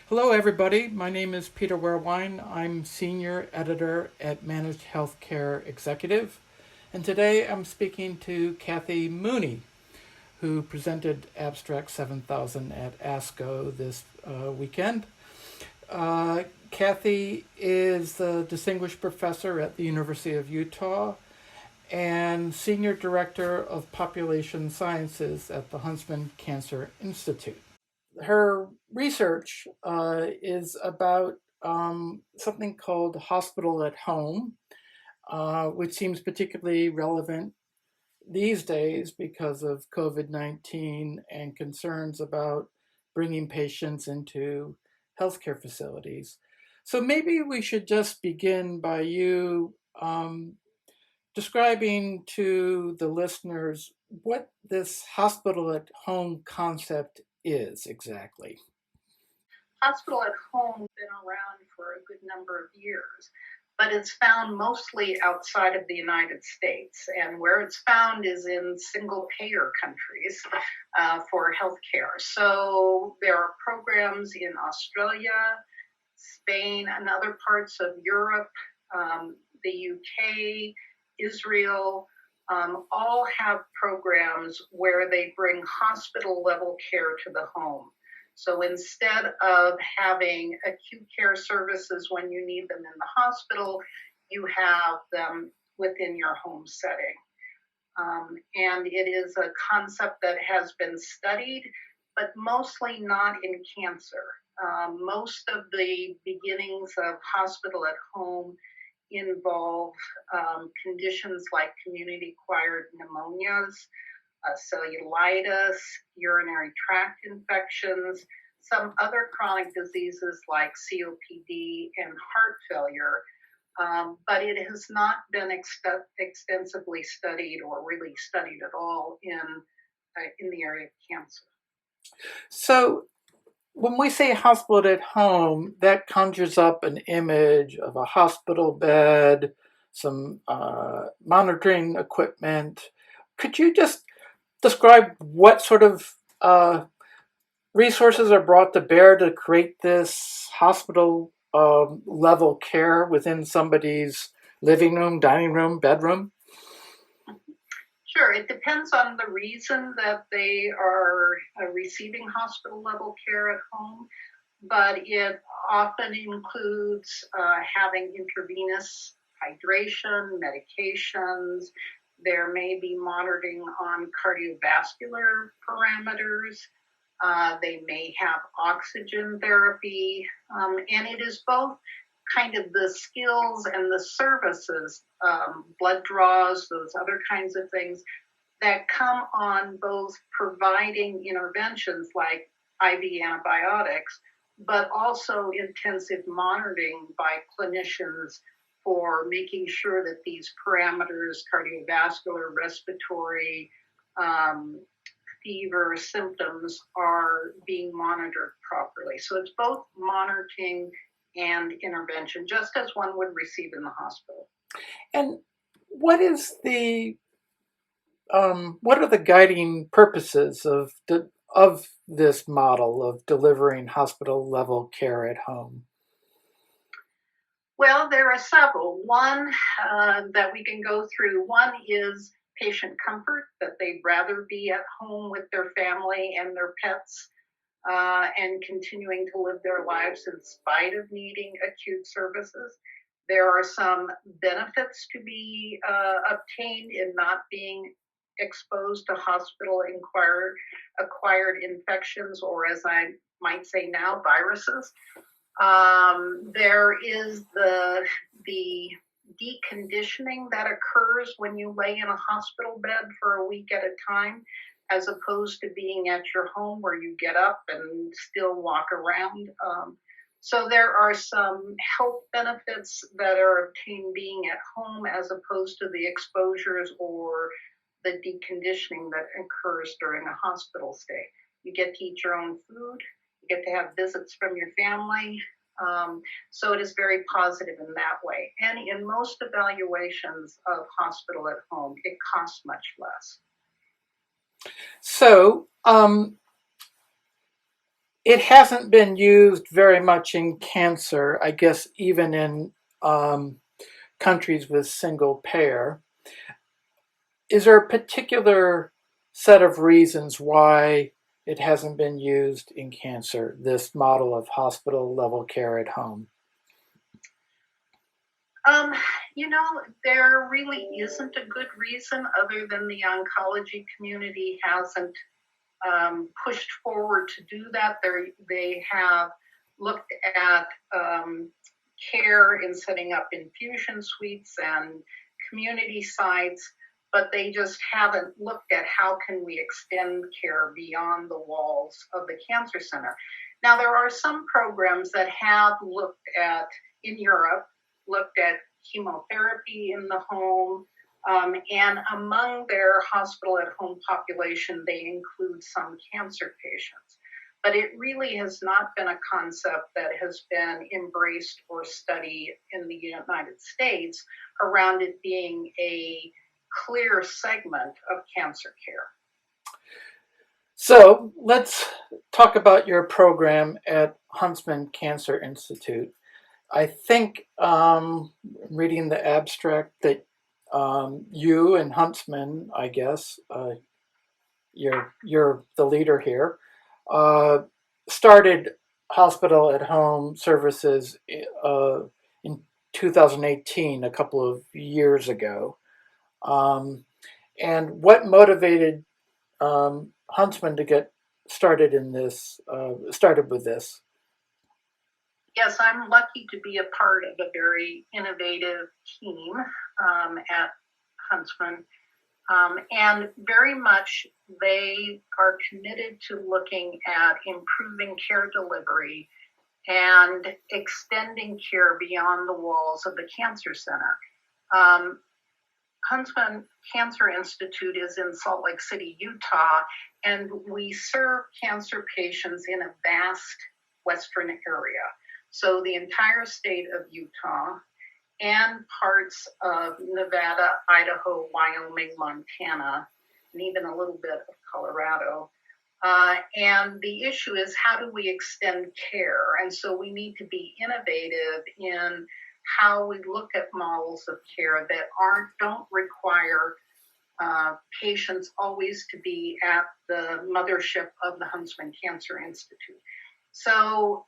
Hello, everybody. My name is Peter Werwine. I'm Senior Editor at Managed Healthcare Executive. And today I'm speaking to Kathi Mooney, who presented Abstract 7000 at ASCO this weekend. Kathi is the Distinguished Professor at the University of Utah and Senior Director of Population Sciences at the Huntsman Cancer Institute. Her research is about something called hospital at home, which seems particularly relevant these days because of COVID-19 and concerns about bringing patients into healthcare facilities. So maybe we should just begin by you describing to the listeners what this hospital at home concept is exactly. Hospital at home has been around for a good number of years, but it's found mostly outside of the United States. And where it's found is in single payer countries for healthcare. So there are programs in Australia, Spain, and other parts of Europe, the UK, Israel. All have programs where they bring hospital level care to the home. So instead of having acute care services when you need them in the hospital, you have them within your home setting. And it is a concept that has been studied, but mostly not in cancer. Most of the beginnings of hospital at home involve conditions like community-acquired pneumonias, cellulitis, urinary tract infections, some other chronic diseases like COPD and heart failure, but it has not been extensively studied or really studied at all in the area of cancer. So, when we say hospital at home, that conjures up an image of a hospital bed, some monitoring equipment. Could you just describe what sort of resources are brought to bear to create this hospital level care within somebody's living room, dining room, bedroom? Sure, it depends on the reason that they are receiving hospital level care at home, but it often includes having intravenous hydration, medications. There may be monitoring on cardiovascular parameters. They may have oxygen therapy, and it is both kind of the skills and the services, blood draws, those other kinds of things that come on both providing interventions like IV antibiotics, but also intensive monitoring by clinicians for making sure that these parameters, cardiovascular, respiratory, fever symptoms are being monitored properly. So it's both monitoring and intervention, just as one would receive in the hospital. And what is what are the guiding purposes of this model of delivering hospital level care at home? Well, there are several. One that we can go through. One is patient comfort, that they'd rather be at home with their family and their pets and continuing to live their lives in spite of needing acute services. There are some benefits to be obtained in not being exposed to hospital acquired infections, or as I might say now, viruses. There is the deconditioning that occurs when you lay in a hospital bed for a week at a time, as opposed to being at your home where you get up and still walk around. So there are some health benefits that are obtained being at home as opposed to the exposures or the deconditioning that occurs during a hospital stay. You get to eat your own food, you get to have visits from your family. So it is very positive in that way. And in most evaluations of hospital at home, it costs much less. So, It hasn't been used very much in cancer, I guess, even in countries with single payer. Is there a particular set of reasons why it hasn't been used in cancer, this model of hospital level care at home? Um, there really isn't a good reason other than the oncology community hasn't pushed forward to do that. They have looked at care in setting up infusion suites and community sites, but they just haven't looked at how can we extend care beyond the walls of the cancer center. Now, there are some programs that have looked at, in Europe, looked at chemotherapy in the home, and among their hospital at home population, they include some cancer patients. But it really has not been a concept that has been embraced or studied in the United States around it being a clear segment of cancer care. So let's talk about your program at Huntsman Cancer Institute. I think reading the abstract that you and Huntsman, I guess, you're the leader here, uh, started hospital at home services in 2018, a couple of years ago. Um, and what motivated Huntsman to get started in this? Started with this. Yes, I'm lucky to be a part of a very innovative team at Huntsman. And very much they are committed to looking at improving care delivery and extending care beyond the walls of the cancer center. Um, Huntsman Cancer Institute is in Salt Lake City, Utah, and we serve cancer patients in a vast western area. So the entire state of Utah and parts of Nevada, Idaho, Wyoming, Montana, and even a little bit of Colorado. And the issue is, how do we extend care? And so we need to be innovative in how we look at models of care that don't require patients always to be at the mothership of the Huntsman Cancer Institute. So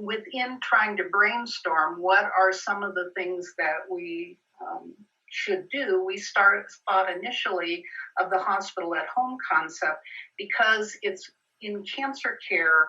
within trying to brainstorm what are some of the things that we should do, we thought initially of the hospital at home concept, because it's in cancer care,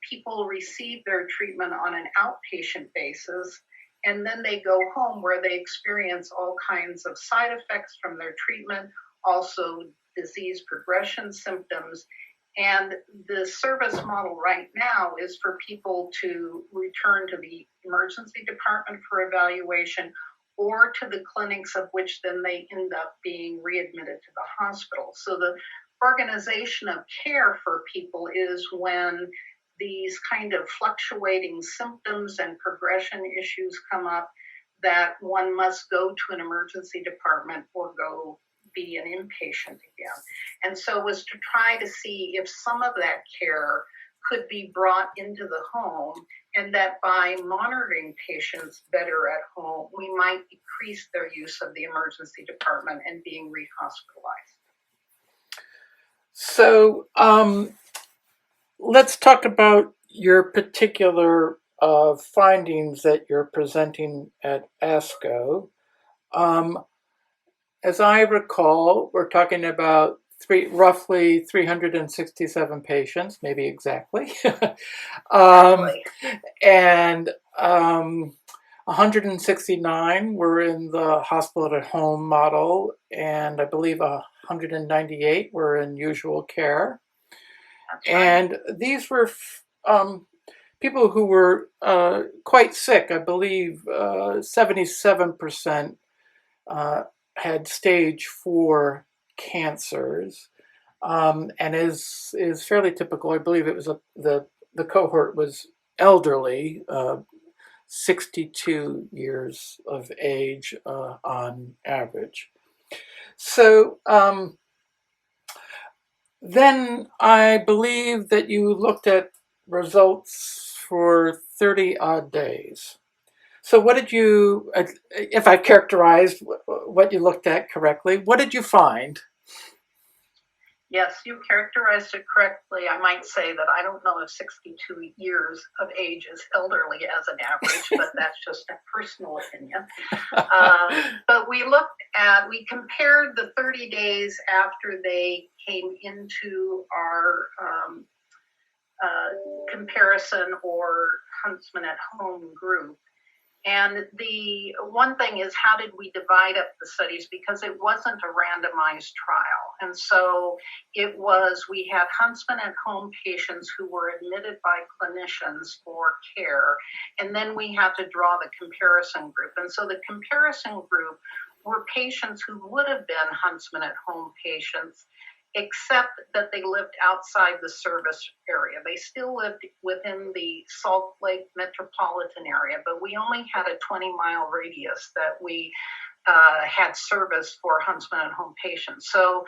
people receive their treatment on an outpatient basis, and then they go home where they experience all kinds of side effects from their treatment, also disease progression symptoms. And the service model right now is for people to return to the emergency department for evaluation, or to the clinics, of which then they end up being readmitted to the hospital. So the organization of care for people is when these kind of fluctuating symptoms and progression issues come up, that one must go to an emergency department or go be an inpatient again. And so it was to try to see if some of that care could be brought into the home, and that by monitoring patients better at home, we might decrease their use of the emergency department and being re-hospitalized. So let's talk about your particular findings that you're presenting at ASCO. As I recall, we're talking about roughly 367 patients, maybe exactly. Exactly. And 169 were in the hospital at home model, and I believe 198 were in usual care. That's right. And these were people who were quite sick. I believe 77% had stage 4 cancers, and is fairly typical. I believe it was the cohort was elderly, 62 years of age on average. So then I believe that you looked at results for 30 odd days. So, what did you, if I characterized what you looked at correctly, what did you find? Yes, you characterized it correctly. I might say that I don't know if 62 years of age is elderly as an average, but that's just a personal opinion. But we compared the 30 days after they came into our comparison or Huntsman at Home group. And the one thing is, how did we divide up the studies? Because it wasn't a randomized trial. And so we had Huntsman at Home patients who were admitted by clinicians for care. And then we had to draw the comparison group. And so the comparison group were patients who would have been Huntsman at Home patients, except that they lived outside the service area. They still lived within the Salt Lake metropolitan area, but we only had a 20-mile radius that we had service for Huntsman at Home patients. So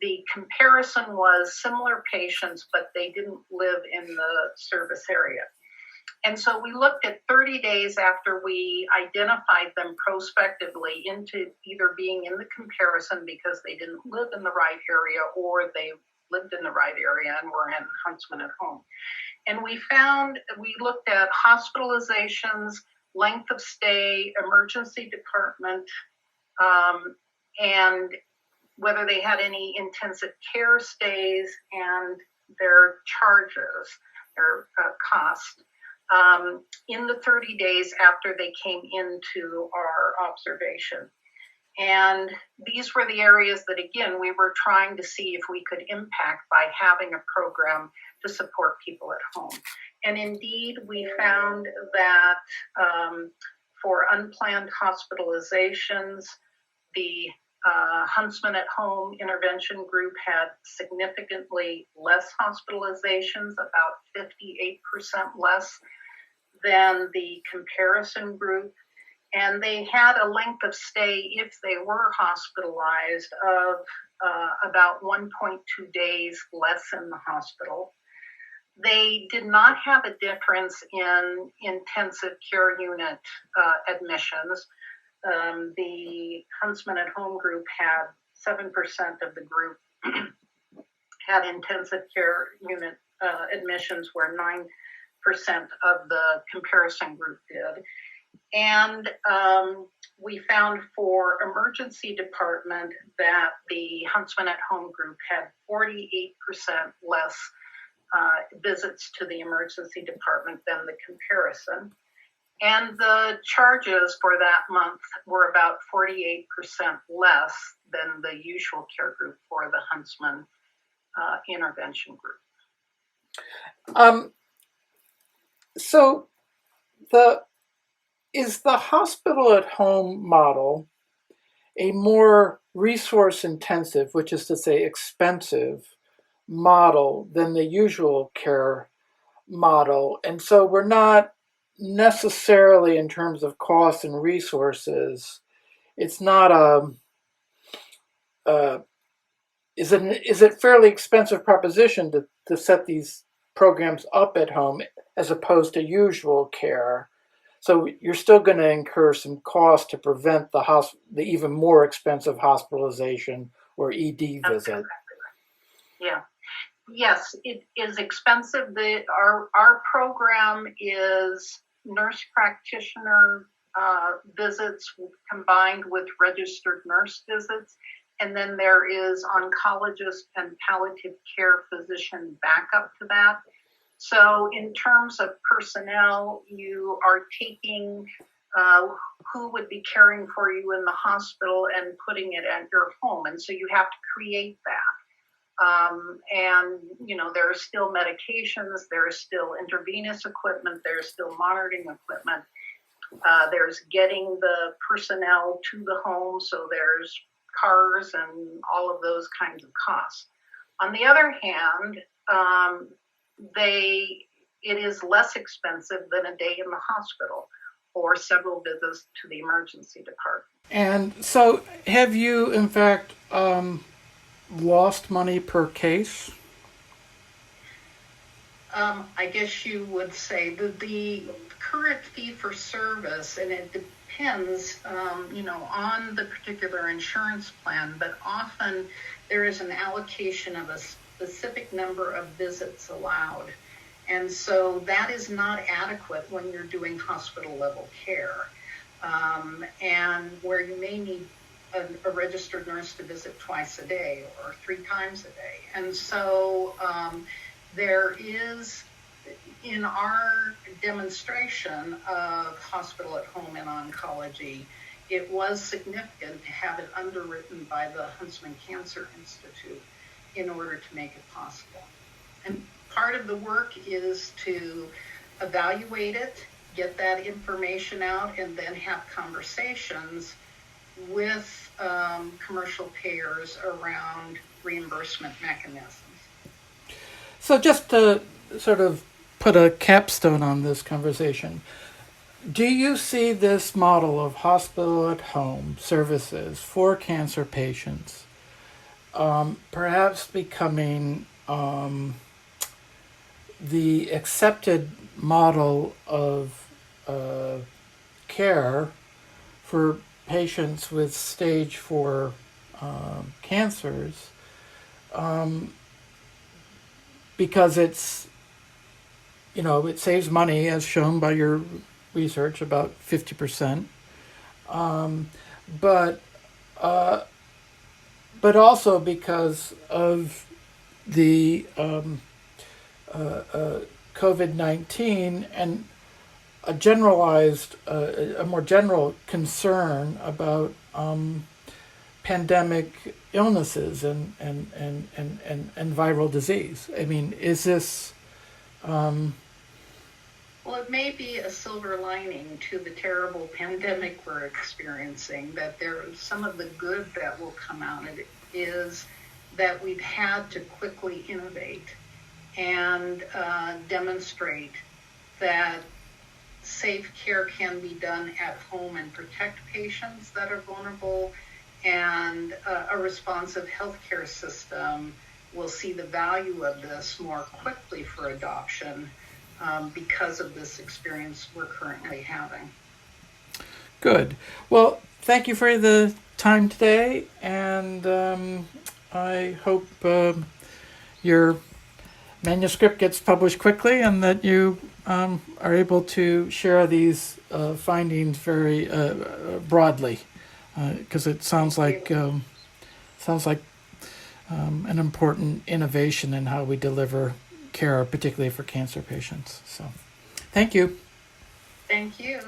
the comparison was similar patients, but they didn't live in the service area. And so we looked at 30 days after we identified them prospectively into either being in the comparison because they didn't live in the right area, or they lived in the right area and were in Huntsman at Home. And we looked at hospitalizations, length of stay, emergency department, and whether they had any intensive care stays, and their charges, their cost. In the 30 days after they came into our observation. And these were the areas that, again, we were trying to see if we could impact by having a program to support people at home. And indeed, we found that for unplanned hospitalizations, the Huntsman at Home intervention group had significantly less hospitalizations, about 58% less than the comparison group. And they had a length of stay, if they were hospitalized, of about 1.2 days less in the hospital. They did not have a difference in intensive care unit admissions. The Huntsman at Home group had 7% of the group had intensive care unit admissions, where 9% of the comparison group did. And we found for emergency department that the Huntsman at Home group had 48% less visits to the emergency department than the comparison. And the charges for that month were about 48% less than the usual care group for the Huntsman intervention group. So is the hospital at home model a more resource intensive, which is to say expensive, model than the usual care model? And so we're not necessarily, in terms of cost and resources, it's not is it fairly expensive proposition to set these programs up at home as opposed to usual care? So you're still going to incur some cost to prevent the even more expensive hospitalization or ED visit. Yeah. Yes, it is expensive. Our program is nurse practitioner visits combined with registered nurse visits. And then there is oncologist and palliative care physician backup to that. So in terms of personnel, you are taking who would be caring for you in the hospital and putting it at your home. And so you have to create that. And, there are still medications, there is still intravenous equipment, there's still monitoring equipment. There's getting the personnel to the home, so there's cars and all of those kinds of costs. On the other hand, it is less expensive than a day in the hospital or several visits to the emergency department. And so have you, in fact, lost money per case? I guess you would say the current fee for service, and it depends, on the particular insurance plan, but often there is an allocation of a specific number of visits allowed. And so that is not adequate when you're doing hospital level care, and where you may need a registered nurse to visit twice a day or 3 times a day. And so there is, in our demonstration of hospital at home and oncology, it was significant to have it underwritten by the Huntsman Cancer Institute in order to make it possible. And part of the work is to evaluate it, get that information out, and then have conversations with commercial payers around reimbursement mechanisms. So just to sort of put a capstone on this conversation, do you see this model of hospital at home services for cancer patients perhaps becoming the accepted model of care for patients with stage 4 cancers, because it's, it saves money, as shown by your research, about 50%, but also because of the COVID-19 and a more general concern about pandemic illnesses and viral disease. I mean, is this? Well, it may be a silver lining to the terrible pandemic we're experiencing, that some of the good that will come out of it is that we've had to quickly innovate and demonstrate that safe care can be done at home and protect patients that are vulnerable, and a responsive healthcare system will see the value of this more quickly for adoption because of this experience we're currently having. Good. Well, thank you for the time today, and I hope your manuscript gets published quickly and that you are able to share these findings very broadly, because it sounds like an important innovation in how we deliver care, particularly for cancer patients. So, thank you. Thank you.